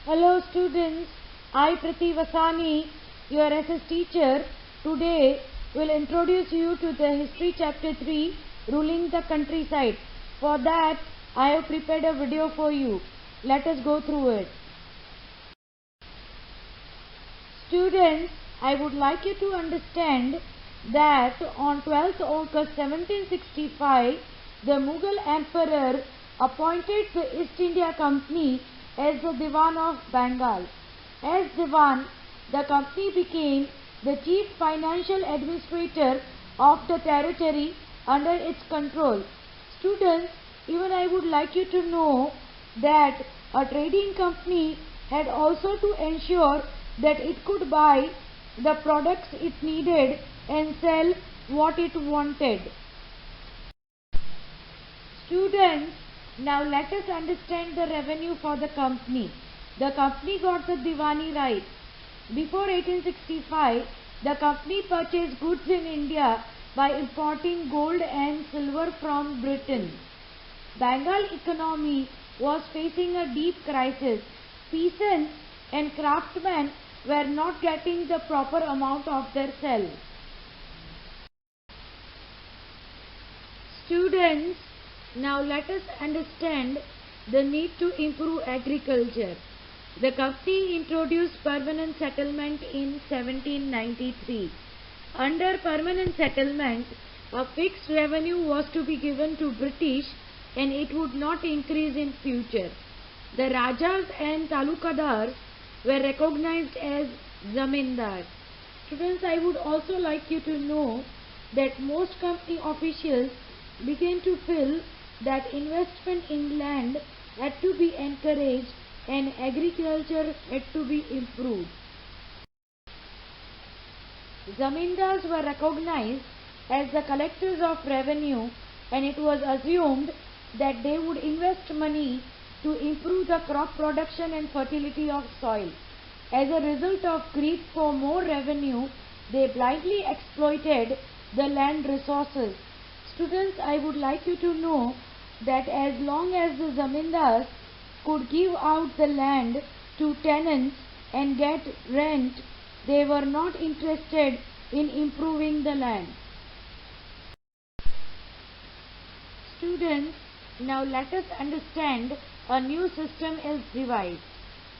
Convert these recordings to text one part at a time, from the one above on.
Hello students, I Prati Vasani, your SS teacher, today will introduce you to the History Chapter 3, Ruling the Countryside. For that, I have prepared a video for you. Let us go through it. Students, I would like you to understand that on 12th August 1765, the Mughal Emperor appointed the East India Company as the Diwan of Bengal. As Diwan, the company became the chief financial administrator of the territory under its control. Students, even I would like you to know that a trading company had also to ensure that it could buy the products it needed and sell what it wanted. Students, now let us understand the revenue for the company. The company got the Diwani right. Before 1865, the company purchased goods in India by importing gold and silver from Britain. Bengal economy was facing a deep crisis. Peasants and craftsmen were not getting the proper amount of their sell. Students, now let us understand the need to improve agriculture. The company introduced permanent settlement in 1793. Under permanent settlement, a fixed revenue was to be given to British and it would not increase in future. The Rajas and Talukadars were recognized as Zamindars. Students, I would also like you to know that most company officials began to feel that investment in land had to be encouraged and agriculture had to be improved. Zamindars were recognized as the collectors of revenue and it was assumed that they would invest money to improve the crop production and fertility of soil. As a result of greed for more revenue, they blindly exploited the land resources. Students, I would like you to know that as long as the zamindars could give out the land to tenants and get rent, they were not interested in improving the land. Students, now let us understand a new system is devised.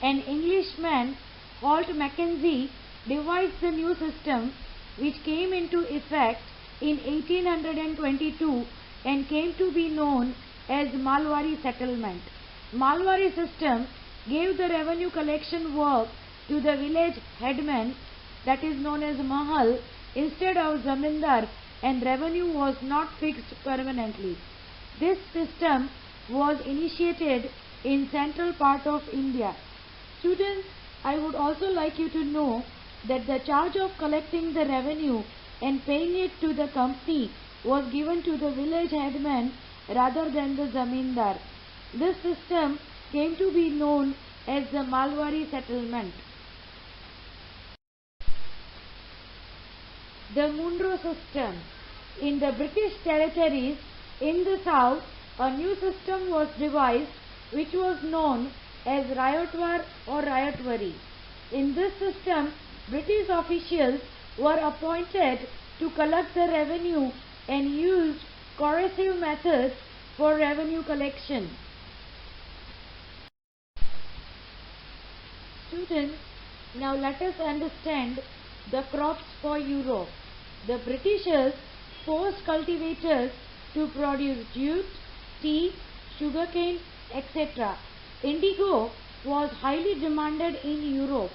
An Englishman, Holt Mackenzie, devised the new system which came into effect in 1822 and came to be known as Malwari settlement. Malwari system gave the revenue collection work to the village headman, that is known as Mahal, instead of Zamindar, and revenue was not fixed permanently. This system was initiated in central part of India. Students, I would also like you to know that the charge of collecting the revenue and paying it to the company was given to the village headman rather than the zamindar. This system came to be known as the Malwari settlement. The Munro system. In the British territories in the south, a new system was devised which was known as Rayotwar or Rayotwari. In this system, British officials were appointed to collect the revenue and used coercive methods for revenue collection. Students, now let us understand the crops for Europe. The Britishers forced cultivators to produce jute, tea, sugarcane, etc. Indigo was highly demanded in Europe.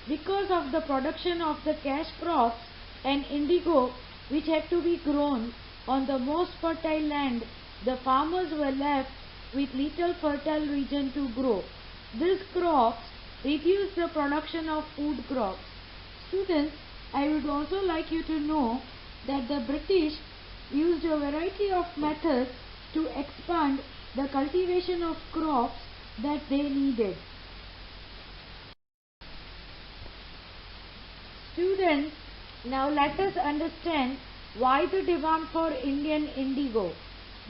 Because of the production of the cash crops and indigo which had to be grown on the most fertile land, the farmers were left with little fertile region to grow. These crops reduced the production of food crops. Students, I would also like you to know that the British used a variety of methods to expand the cultivation of crops that they needed. Students, now let us understand why the demand for Indian indigo.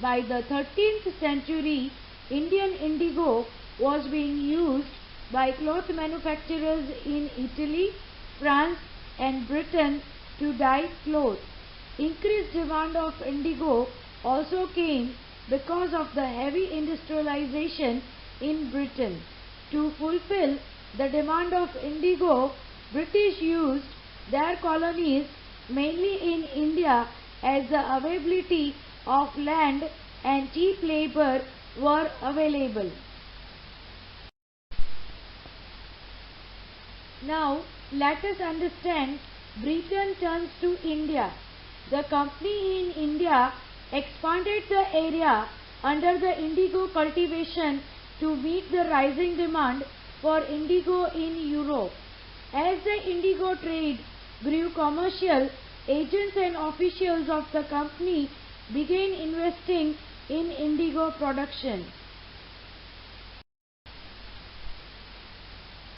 By the 13th century, Indian indigo was being used by cloth manufacturers in Italy, France and Britain to dye cloth. Increased demand of indigo also came because of the heavy industrialization in Britain. To fulfill the demand of indigo, British used their colonies mainly in India as the availability of land and cheap labor were available. Now let us understand Britain turns to India. The company in India expanded the area under the indigo cultivation to meet the rising demand for indigo in Europe. As the indigo trade grew commercial, agents and officials of the company began investing in indigo production.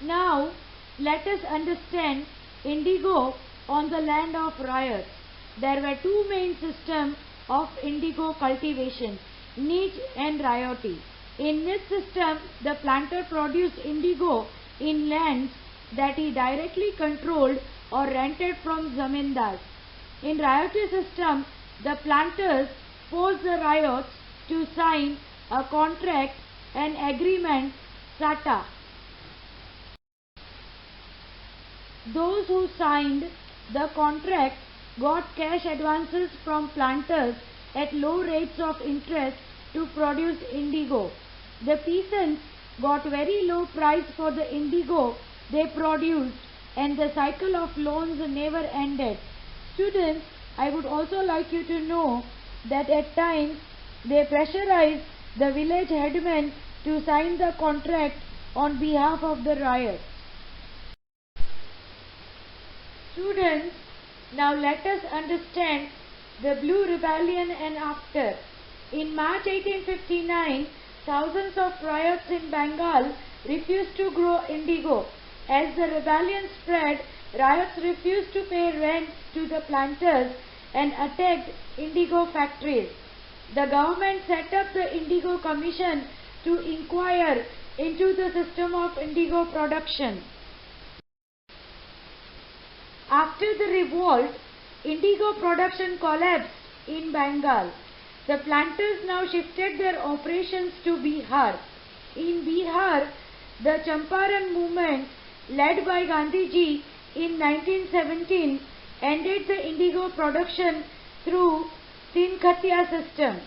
Now let us understand indigo on the land of ryots. There were two main systems of indigo cultivation, niche and ryoty. In niche system, the planter produced indigo in lands that he directly controlled or rented from zamindars. In ryoty system, the planters forced the ryots to sign a contract, an agreement, SATA. Those who signed the contract got cash advances from planters at low rates of interest to produce indigo. The peasants got very low price for the indigo they produced and the cycle of loans never ended. Students, I would also like you to know that at times they pressurized the village headmen to sign the contract on behalf of the ryots. Students, now let us understand the Blue Rebellion and after. In March 1859, thousands of ryots in Bengal refused to grow indigo. As the rebellion spread, ryots refused to pay rent to the planters and attacked indigo factories. The government set up the Indigo Commission to inquire into the system of indigo production. After the revolt, indigo production collapsed in Bengal. The planters now shifted their operations to Bihar. In Bihar, the Champaran movement led by Gandhiji in 1917 ended the indigo production through Tinkhatiya system.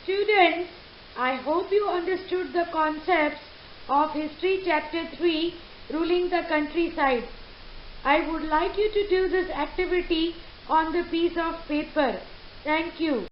Students, I hope you understood the concepts of History Chapter 3, Ruling the Countryside. I would like you to do this activity on the piece of paper. Thank you.